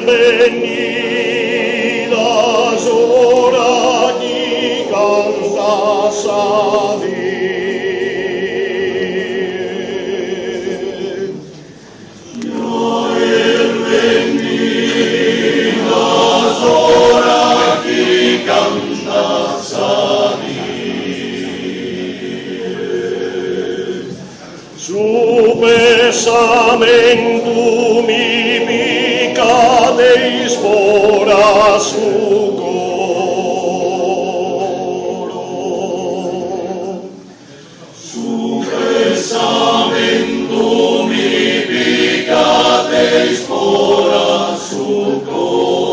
venidas ora ni cantas a su pesamentum mi picateis fora su coro. Su pesamentum mi picateis fora su coro.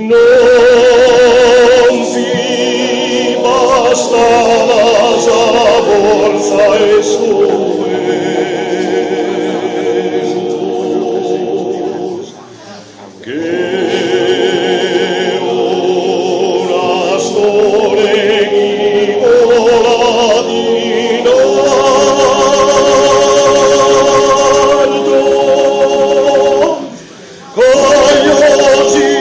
Mas non si basta la forza e suventus che ora storeghi vola di alto cogliosi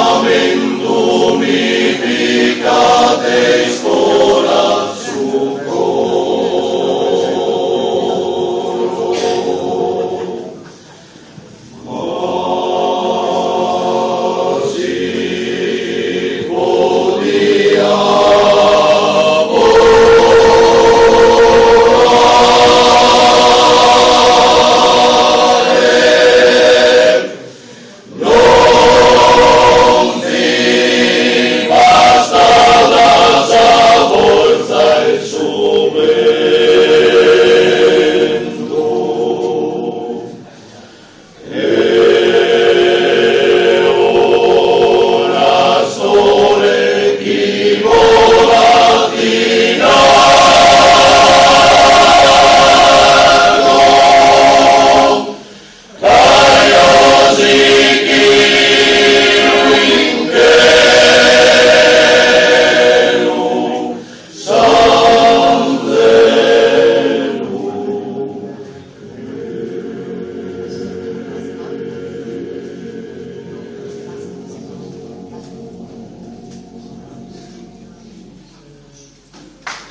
pesamentum mi picateis fora su coro. Ma si podia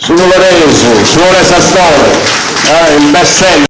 Su Lorenzo, suona Sastone, il best seller.